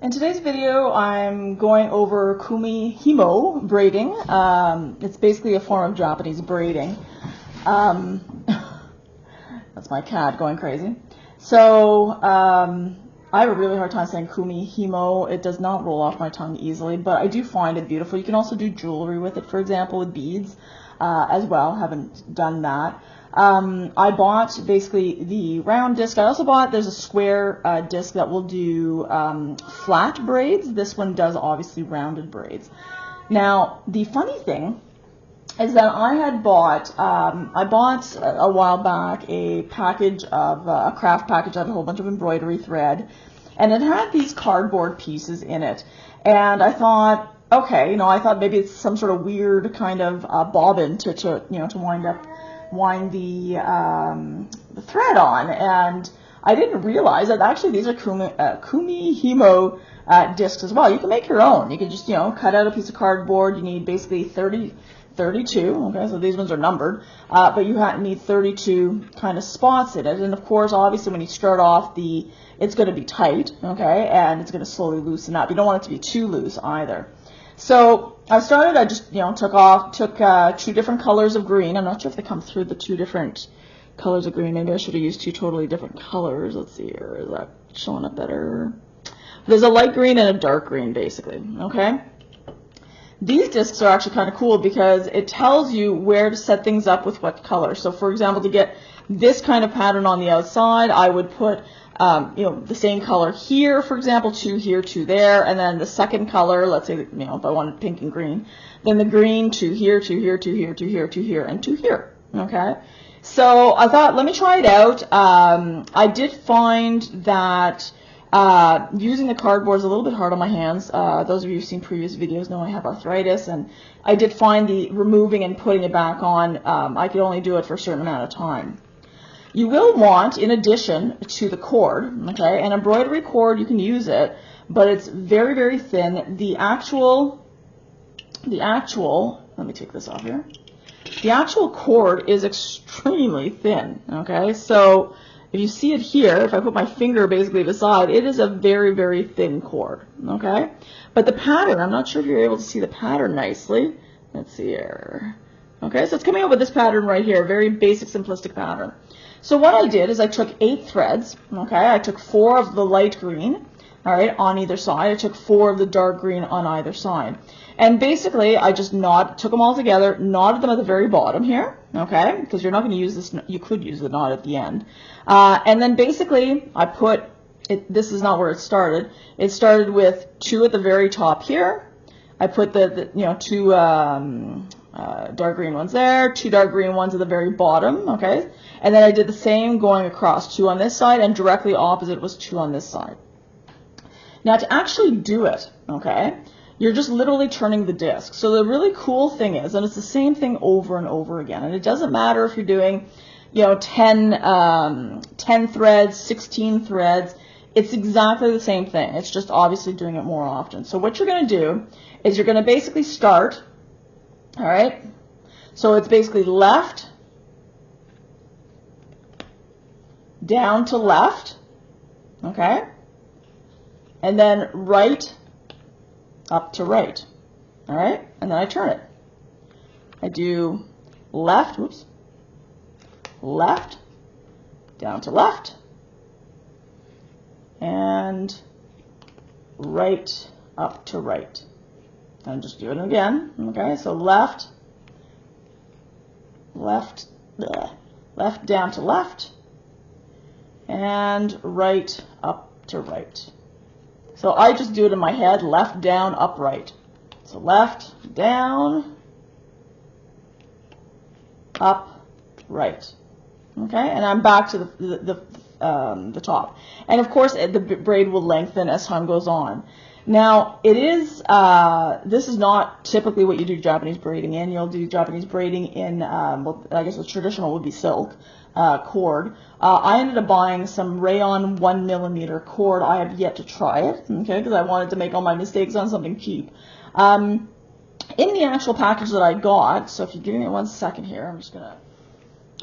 In today's video, I'm going over Kumihimo braiding. It's basically a form of Japanese braiding. That's my cat going crazy. So I have a really hard time saying Kumihimo. It does not roll off my tongue easily, but I do find it beautiful. You can also do jewelry with it, for example, with beads as well. Haven't done that. I bought basically the round disc. I also bought, there's a square disc that will do flat braids. This one does obviously rounded braids. Now, the funny thing is that I had bought, I bought a while back a package of, a craft package that had a whole bunch of embroidery thread, and it had these cardboard pieces in it. And I thought, okay, I thought maybe it's some sort of weird kind of bobbin to wind the thread on, and I didn't realize that actually these are Kumihimo discs as well. You can make your own. You can just cut out a piece of cardboard. You need basically 32. Okay, so these ones are numbered, but you need 32 kind of spots in it. And of course, obviously, when you start off, it's going to be tight, okay, and it's going to slowly loosen up. You don't want it to be too loose either. So I just took two different colors of green. I'm not sure if they come through the two different colors of green. Maybe I should have used two totally different colors. Let's see here. Is that showing up better? There's a light green and a dark green, basically, okay? These discs are actually kind of cool because it tells you where to set things up with what color. So for example, to get this kind of pattern on the outside, I would put the same color here, for example, two here, two there, and then the second color, let's say, if I wanted pink and green, then the green, two here, two here, two here, two here, two here, and two here, okay? So I thought, let me try it out. I did find that using the cardboard is a little bit hard on my hands. Those of you who've seen previous videos know I have arthritis, and I did find the removing and putting it back on, I could only do it for a certain amount of time. You will want, in addition to the cord, okay, an embroidery cord, you can use it, but it's very, very thin. The actual, let me take this off here. The actual cord is extremely thin, okay, so if you see it here, if I put my finger basically beside, it is a very, very thin cord, okay? But the pattern, I'm not sure if you're able to see the pattern nicely. Let's see here. Okay, so it's coming up with this pattern right here, very basic, simplistic pattern. So what I did is I took 8 threads, okay? I took 4 of the light green, all right, on either side. I took 4 of the dark green on either side. And basically, I just took them all together, knotted them at the very bottom here, okay? Because you're not going to use this, you could use the knot at the end. And then basically, I put, this is not where it started. It started with 2 at the very top here. I put the two dark green ones there, 2 dark green ones at the very bottom, okay? And then I did the same going across, 2 on this side, and directly opposite was 2 on this side. Now to actually do it, okay, you're just literally turning the disc. So the really cool thing is, and it's the same thing over and over again, and it doesn't matter if you're doing 10 threads, 16 threads, it's exactly the same thing. It's just obviously doing it more often. So what you're going to do is you're going to basically start, all right, so it's basically left, down to left, okay, and then right up to right, all right, and then I turn it. I do left, whoops, left, down to left, and right up to right. And just do it again, okay, so left, left, left down to left, and right up to right. So I just do it in my head, left, down, up, right. So left, down, up, right. Okay, and I'm back to the top. And of course, the braid will lengthen as time goes on. Now, it is, this is not typically what you do Japanese braiding in. You'll do Japanese braiding in, well, I guess the traditional would be silk cord. I ended up buying some rayon 1mm cord. I have yet to try it, okay, because I wanted to make all my mistakes on something cheap. In the actual package that I got, so if you give me 1 second here, I'm just going to,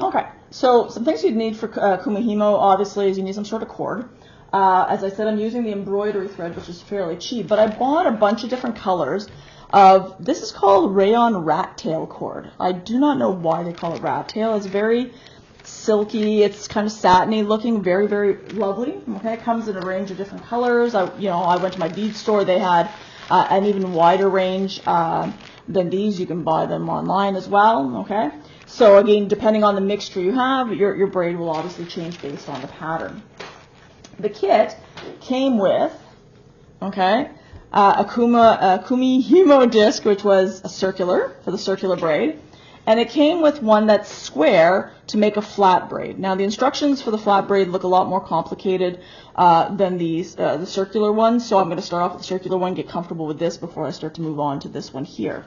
okay, so some things you'd need for Kumihimo, obviously, is you need some sort of cord. As I said, I'm using the embroidery thread, which is fairly cheap, but I bought a bunch of different colors of, this is called rayon rat tail cord. I do not know why they call it rat tail. It's very silky, it's kind of satiny looking, very, very lovely. Okay, it comes in a range of different colors. I went to my bead store, they had an even wider range than these. You can buy them online as well. Okay, so again, depending on the mixture you have, your braid will obviously change based on the pattern. The kit came with, okay, a Kumihimo disc, which was a circular for the circular braid, and it came with one that's square to make a flat braid. Now the instructions for the flat braid look a lot more complicated than these the circular ones, so I'm going to start off with the circular one, get comfortable with this before I start to move on to this one here.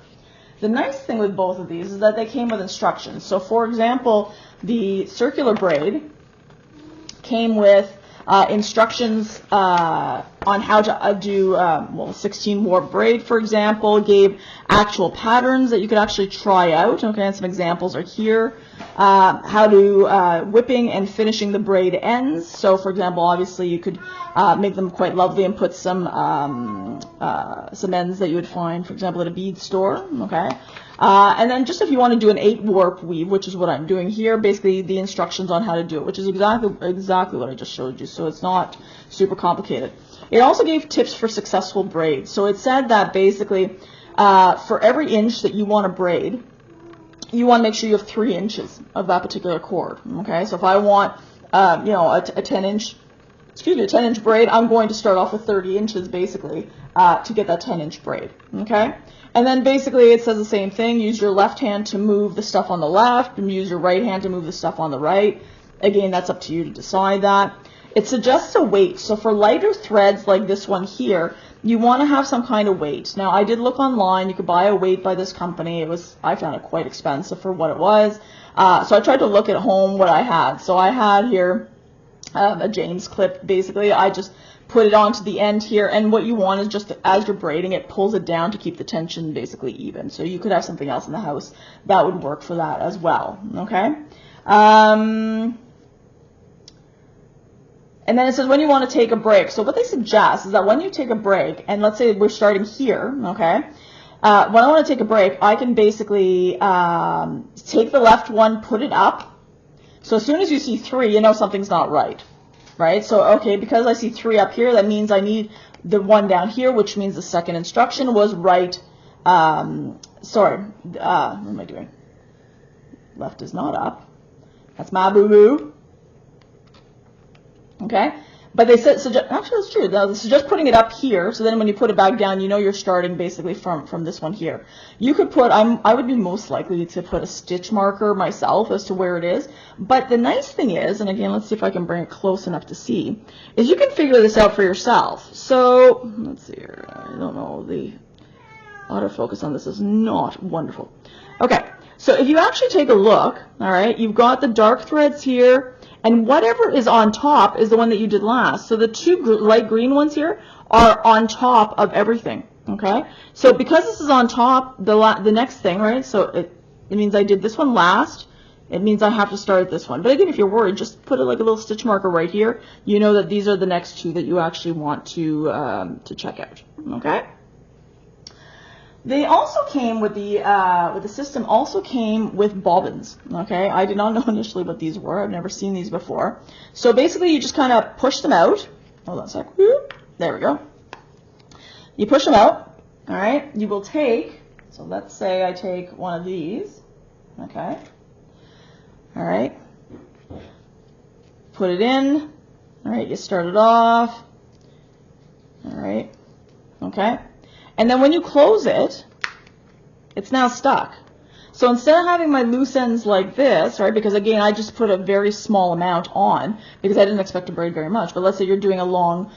The nice thing with both of these is that they came with instructions. So for example, the circular braid came with instructions on how to do 16 warp braid, for example. Gave actual patterns that you could actually try out. Okay, and some examples are here. How to whipping and finishing the braid ends. So, for example, obviously you could make them quite lovely and put some ends that you would find, for example, at a bead store. Okay. And then just if you want to do an 8 warp weave, which is what I'm doing here, basically the instructions on how to do it, which is exactly what I just showed you, so it's not super complicated. It also gave tips for successful braids. So it said that basically for every inch that you want to braid, you want to make sure you have 3 inches of that particular cord. Okay, so if I want a 10-inch braid, I'm going to start off with 30 inches basically to get that 10-inch braid. Okay. And then basically it says the same thing. Use your left hand to move the stuff on the left and use your right hand to move the stuff on the right. Again, that's up to you to decide that. It suggests a weight. So for lighter threads like this one here, you want to have some kind of weight. Now I did look online. You could buy a weight by this company. I found it quite expensive for what it was. So I tried to look at home what I had. So I had here a James clip. Basically, I just put it onto the end here, and what you want is just as you're braiding it, pulls it down to keep the tension basically even. So you could have something else in the house that would work for that as well. Okay. And then it says when you want to take a break. So what they suggest is that when you take a break, and let's say we're starting here, okay, when I want to take a break, I can basically take the left one, put it up. So as soon as you see 3, you know something's not right. Right? So, okay, because I see 3 up here, that means I need the one down here, which means the second instruction was right. What am I doing? Left is not up. That's my boo-boo. Okay? But they said, actually that's true. They suggest putting it up here, so then when you put it back down, you know you're starting basically from this one here. You could put, I would be most likely to put a stitch marker myself as to where it is. But the nice thing is, and again, let's see if I can bring it close enough to see, is you can figure this out for yourself. So, let's see here. I don't know, the autofocus on this is not wonderful. Okay, so if you actually take a look, all right, you've got the dark threads here, and whatever is on top is the one that you did last. So the 2 light green ones here are on top of everything, okay? So because this is on top, the next thing, right, so it means I did this one last. It means I have to start this one. But again, if you're worried, just put a little stitch marker right here. You know that these are the next 2 that you actually want to check out, okay? They also came with the system also came with bobbins, okay? I did not know initially what these were. I've never seen these before. So basically you just kind of push them out. Hold on a sec. There we go. You push them out, all right? You will take, so let's say I take one of these, okay? All right. Put it in. All right, you start it off. All right. Okay. And then when you close it, it's now stuck. So instead of having my loose ends like this, right, because again, I just put a very small amount on because I didn't expect to braid very much. But let's say you're doing a long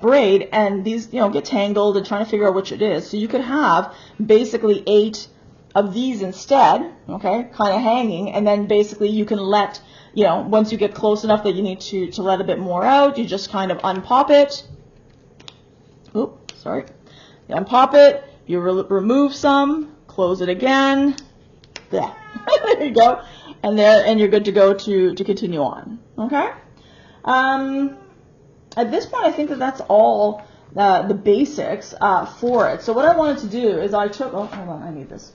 braid and these, get tangled and trying to figure out which it is. So you could have basically 8 of these instead, okay, kind of hanging, and then basically you can let, once you get close enough that you need to let a bit more out, you just kind of unpop it. Oops, sorry. You unpop it, you remove some, close it again. Yeah. There you go. And you're good to go to continue on. Okay? at this point, I think that that's all the basics for it. So what I wanted to do is I took, oh, hold on, I need this.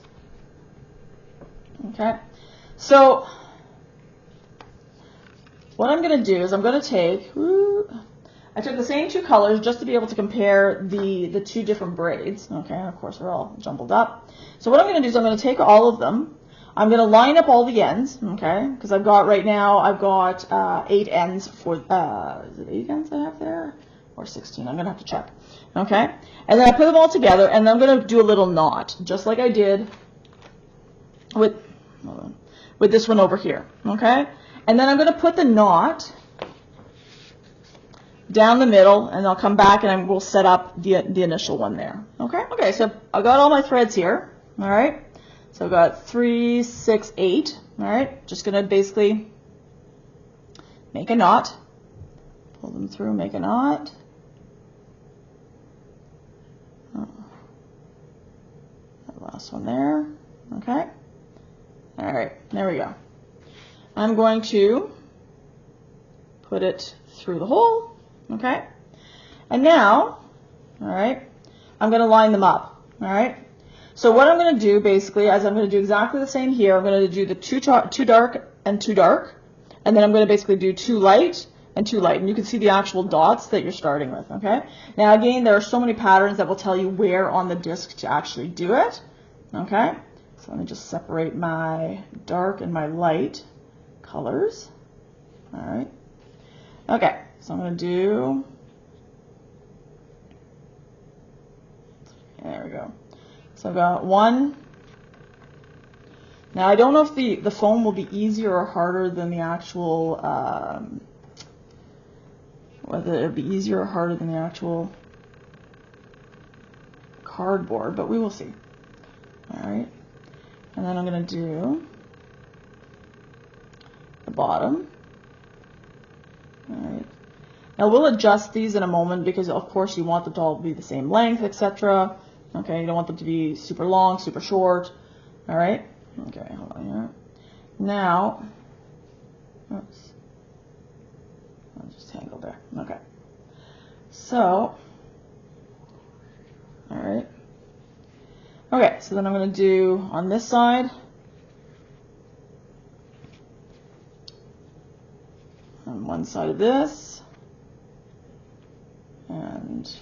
Okay, so what I'm going to do is I'm going to take, I took the same two colors just to be able to compare the two different braids. Okay, and of course they're all jumbled up. So what I'm going to do is I'm going to take all of them. I'm going to line up all the ends, okay, because I've got 8 ends for, is it 8 ends I have there? Or 16, I'm going to have to check. Okay, and then I put them all together, and then I'm going to do a little knot, just like I did with this one over here, okay? And then I'm going to put the knot down the middle, and I'll come back and we'll set up the initial one there, okay? Okay, so I got all my threads here, all right? So I've got 3, 6, 8, all right? Just going to basically make a knot, pull them through, make a knot. That last one there, okay? All right, there we go. I'm going to put it through the hole, okay? And now, all right, I'm going to line them up, all right? So what I'm going to do basically is I'm going to do exactly the same here. I'm going to do the two dark and two dark, and then I'm going to basically do 2 light and 2 light, and you can see the actual dots that you're starting with, okay? Now again, there are so many patterns that will tell you where on the disc to actually do it, okay? So let me just separate my dark and my light colors. All right. Okay, so I'm going to do, there we go. So I've got 1. Now I don't know if the foam will be easier or harder than the actual, whether it'll be easier or harder than the actual cardboard, but we will see. All right. And then I'm going to do the bottom. All right. Now we'll adjust these in a moment because of course you want them to all be the same length, etc. Okay, you don't want them to be super long, super short. All right. Okay, hold on here. Now, oops, I'll just tangle there. Okay. So, all right. Okay, so then I'm going to do on this side, on one side of this, and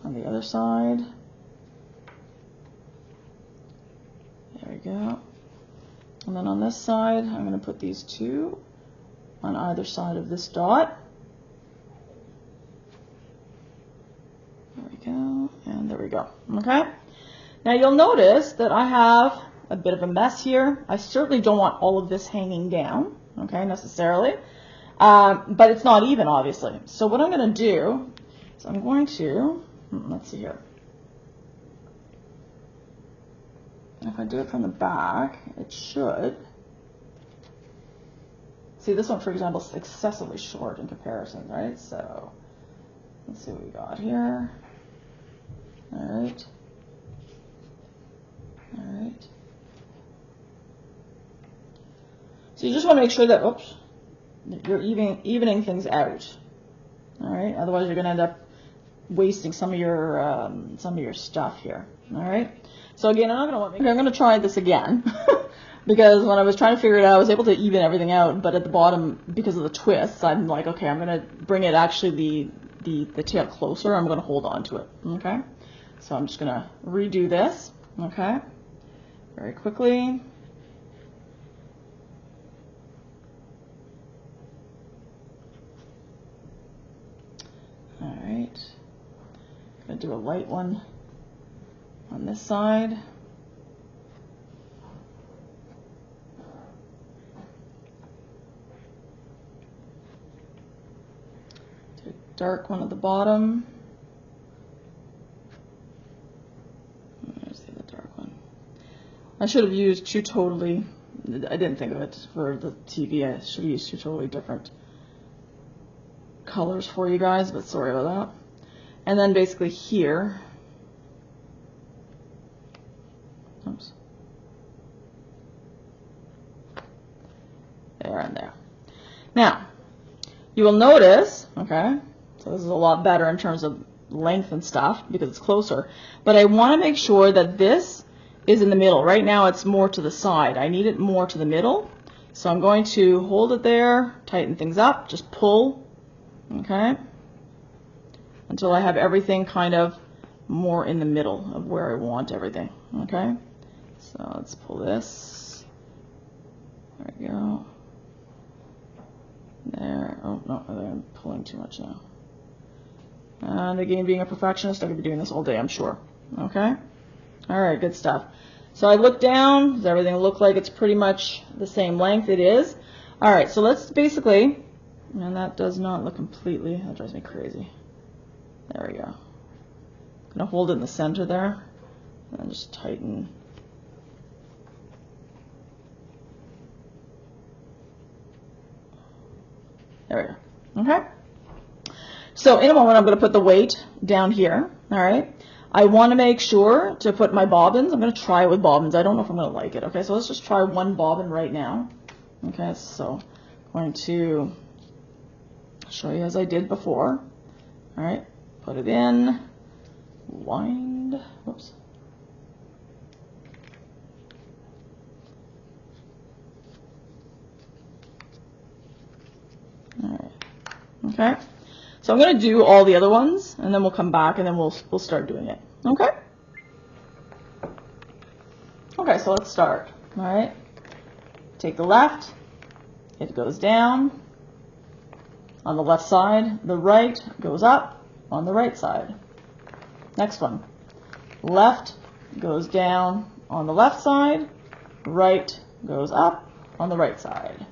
on the other side. There we go. And then on this side, I'm going to put these 2 on either side of this dot. There we go, and there we go. Okay. Now you'll notice that I have a bit of a mess here. I certainly don't want all of this hanging down, okay, necessarily, but it's not even, obviously. So what I'm going to do is I'm going to, let's see here. If I do it from the back, it should. See, this one, for example, is excessively short in comparison, right? So let's see what we got here. All right. All right. So you just want to make sure that, oops, you're evening things out. All right. Otherwise, you're going to end up wasting some of your stuff here. All right. So again, I'm going to try this again because when I was trying to figure it out, I was able to even everything out, but at the bottom, because of the twists, I'm like, okay, I'm going to bring it actually the tail closer. I'm going to hold on to it. Okay. So I'm just going to redo this. Okay. Very quickly. All right. Going to do a light one on this side. Do a dark one at the bottom. There's the other dark one. I should have used 2 totally, I didn't think of it for the TV. I should have used 2 totally different colors for you guys, but sorry about that. And then basically here, oops, end there. Now, you will notice, okay, so this is a lot better in terms of length and stuff because it's closer, but I want to make sure that this is in the middle. Right now it's more to the side. I need it more to the middle. So I'm going to hold it there, tighten things up, just pull, okay, until I have everything kind of more in the middle of where I want everything, okay. So let's pull this, there we go, there, oh no, I'm pulling too much now. And again, being a perfectionist, I could be doing this all day, I'm sure, okay. All right, good stuff. So I look down, does everything look like it's pretty much the same length? It is. All right, so let's basically, and that does not look completely, that drives me crazy. There we go. I'm gonna hold it in the center there, and just tighten. There we go, okay? So in a moment, I'm gonna put the weight down here, all right? I want to make sure to put my bobbins. I'm going to try it with bobbins. I don't know if I'm going to like it. Okay, so let's just try one bobbin right now. Okay, so I'm going to show you as I did before. All right, put it in, wind, whoops. All right, okay. So I'm going to do all the other ones, and then we'll come back, and then we'll start doing it. Okay? Okay, so let's start. All right. Take the left. It goes down on the left side. The right goes up on the right side. Next one. Left goes down on the left side. Right goes up on the right side.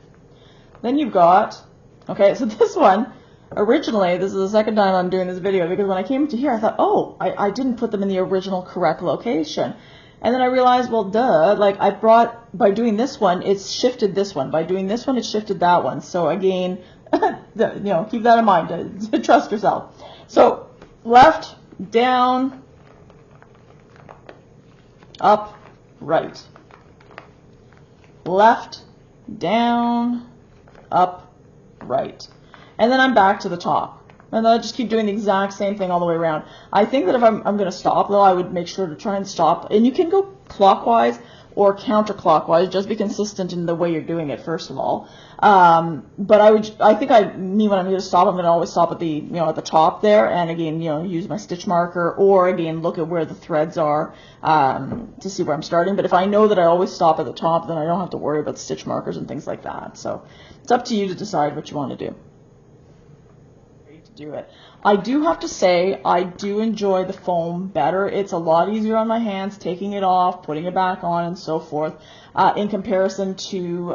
Then you've got, okay, so this one, originally, this is the second time I'm doing this video, because when I came to here, I thought, oh, I didn't put them in the original correct location. And then I realized, well, duh, like I brought, by doing this one, it's shifted this one. By doing this one, it shifted that one. So again, you know, keep that in mind, trust yourself. So left, down, up, right. Left, down, up, right. And then I'm back to the top. And then I just keep doing the exact same thing all the way around. I think that if I'm going to stop, though, I would make sure to try and stop. And you can go clockwise or counterclockwise. Just be consistent in the way you're doing it, first of all. But I think when I'm going to stop, I'm going to always stop at the, at the top there. And again, use my stitch marker, or again, look at where the threads are, to see where I'm starting. But if I know that I always stop at the top, then I don't have to worry about stitch markers and things like that. So it's up to you to decide what you want to do. Do it. I do have to say, I do enjoy the foam better. It's a lot easier on my hands, taking it off, putting it back on, and so forth, in comparison to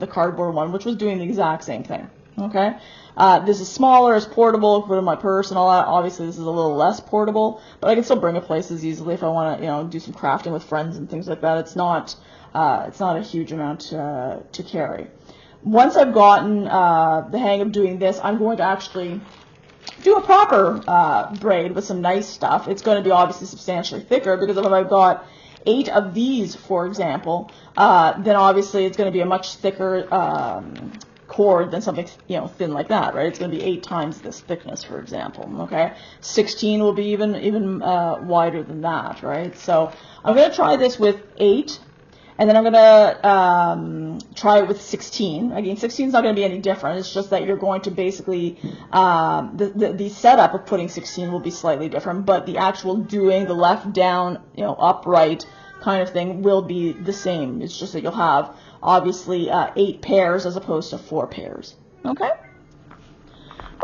the cardboard one, which was doing the exact same thing. Okay, this is smaller, it's portable, put it in my purse and all that. Obviously, this is a little less portable, but I can still bring it places easily if I want to, do some crafting with friends and things like that. It's not a huge amount to carry. Once I've gotten the hang of doing this, I'm going to actually do a proper braid with some nice stuff. It's going to be obviously substantially thicker, because if I've got 8 of these, for example, then obviously it's going to be a much thicker cord than something thin like that, right? It's going to be 8 times this thickness, for example. Okay, 16 will be even wider than that, right? So I'm going to try this with 8. And then I'm going to try it with 16. Again, 16 is not going to be any different. It's just that you're going to basically, the setup of putting 16 will be slightly different, but the actual doing the left, down, upright kind of thing will be the same. It's just that you'll have, obviously, 8 pairs as opposed to 4 pairs. Okay?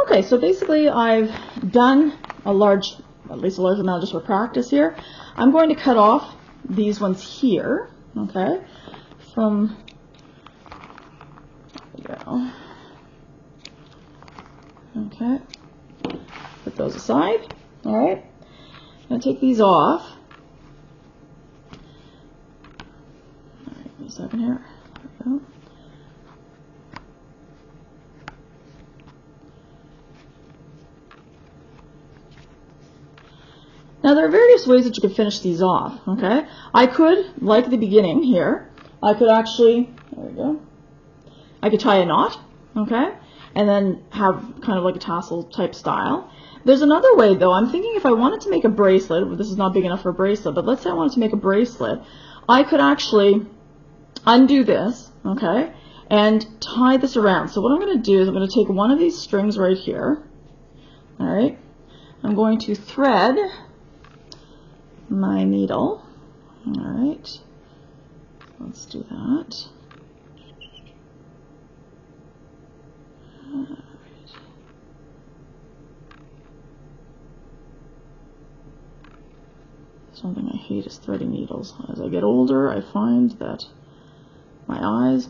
Okay, so basically I've done at least a large amount just for practice here. I'm going to cut off these ones here. Okay, there we go. Okay, put those aside. All right, I'm going to take these off. All right, give me a second here. There we go. Now, there are various ways that you can finish these off, okay? I could, like the beginning here, I could actually, there we go, I could tie a knot, okay, and then have kind of like a tassel type style. There's another way though. I'm thinking if I wanted to make a bracelet, this is not big enough for a bracelet, but let's say I wanted to make a bracelet, I could actually undo this, okay, and tie this around. So what I'm going to do is I'm going to take one of these strings right here, all right, I'm going to thread my needle, all right, let's do that. All right. Something I hate is threading needles. As I get older, I find that my eyes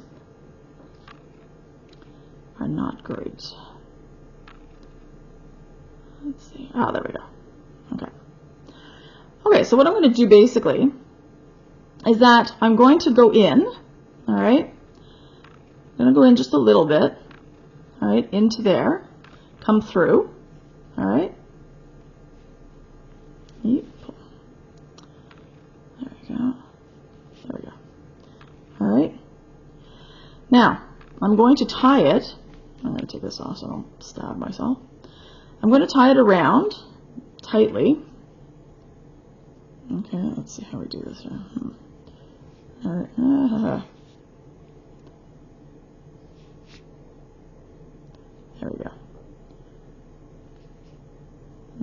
are not great. Let's see. Ah, there we go. Okay. Okay, so what I'm going to do basically is that I'm going to go in, all right? I'm going to go in just a little bit, all right, into there, come through, all right? Yep. There we go. There we go. All right. Now, I'm going to tie it. I'm going to take this off so I don't stab myself. I'm going to tie it around tightly. Okay, let's see how we do this here. All right. There we go.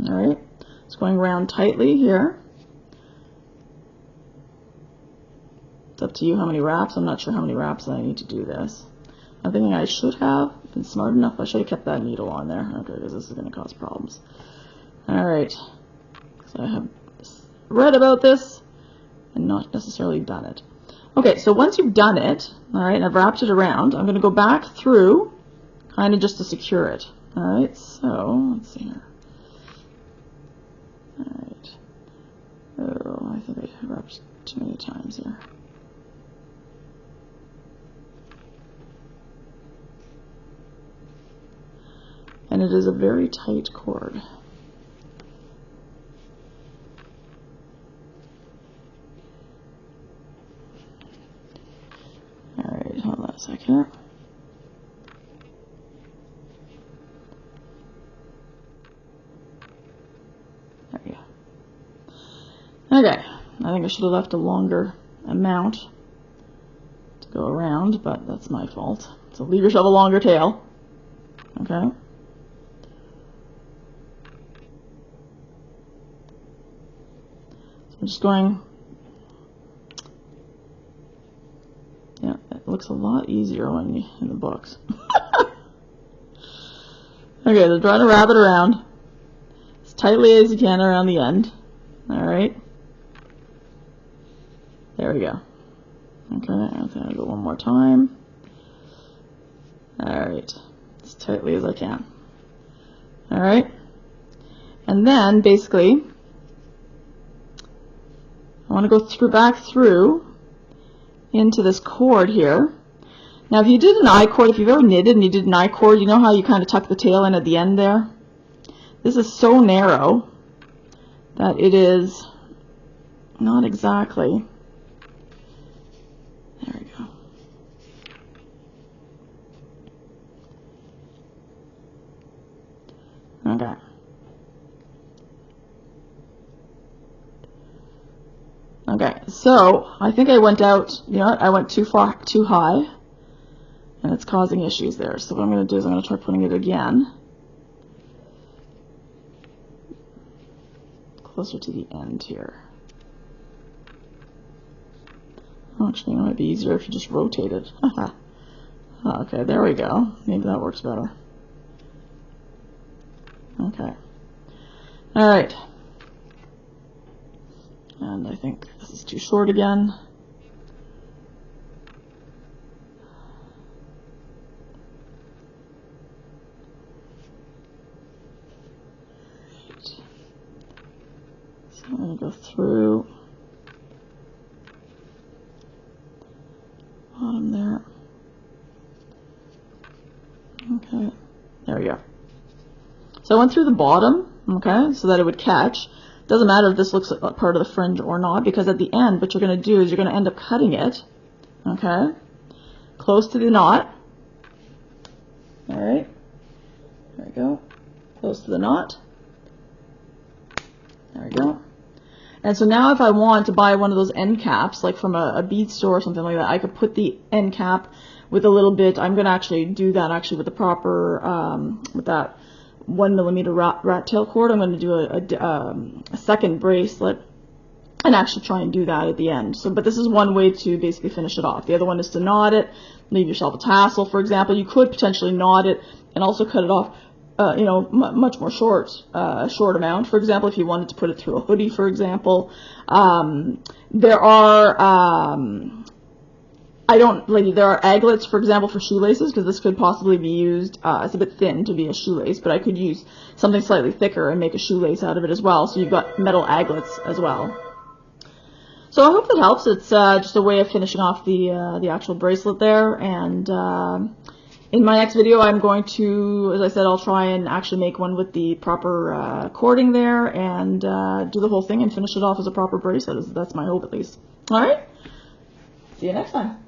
All right. It's going around tightly here. It's up to you how many wraps. I'm not sure how many wraps I need to do this. I'm thinking I should have been smart enough. I should have kept that needle on there. Okay, because this is going to cause problems. All right. So I have read about this and not necessarily done it. Okay, so once you've done it, all right, and I've wrapped it around, I'm going to go back through kind of just to secure it. All right, so let's see here. All right. Oh, I think I wrapped too many times here. And it is a very tight cord. All right, hold on a second. There we go. Okay, I think I should have left a longer amount to go around, but that's my fault. So leave yourself a longer tail. Okay. I'm just going, yeah, it looks a lot easier when you in the books. Okay, so try to wrap it around as tightly as you can around the end. All right. There we go. Okay, I'm going to go one more time. All right, as tightly as I can. All right. And then basically, I want to go through, back through into this cord here. Now, if you did an I-cord, if you've ever knitted and you did an I-cord, you know how you kind of tuck the tail in at the end there? This is so narrow that it is not exactly. There we go. Okay. Okay, so I think I went out, you know what, I went too far, too high, and it's causing issues there. So what I'm going to do is I'm going to try putting it again, closer to the end here. Actually, it might be easier if you just rotate it. Okay, there we go. Maybe that works better. Okay. All right. And I think this is too short again. Right. So I'm going to go through bottom there. Okay, there we go. So I went through the bottom, okay, so that it would catch. Doesn't matter if this looks like part of the fringe or not, because at the end, what you're going to do is you're going to end up cutting it, okay, close to the knot, All right, there we go, close to the knot. There we go. And so now if I want to buy one of those end caps, like from a bead store or something like that, I could put the end cap with a little bit. I'm going to actually do that actually with the proper, with that 1mm rat tail cord. I'm going to do a second bracelet and actually try and do that at the end. So, but this is one way to basically finish it off. The other one is to knot it, leave yourself a tassel, for example. You could potentially knot it and also cut it off, you know, much more short amount. For example, if you wanted to put it through a hoodie, for example. There are, there are aglets, for example, for shoelaces, because this could possibly be used, it's a bit thin to be a shoelace, but I could use something slightly thicker and make a shoelace out of it as well. So you've got metal aglets as well. So I hope that helps. It's just a way of finishing off the actual bracelet there. And in my next video, I'm going to, as I said, I'll try and actually make one with the proper cording there and do the whole thing and finish it off as a proper bracelet. That's my hope, at least. All right. See you next time.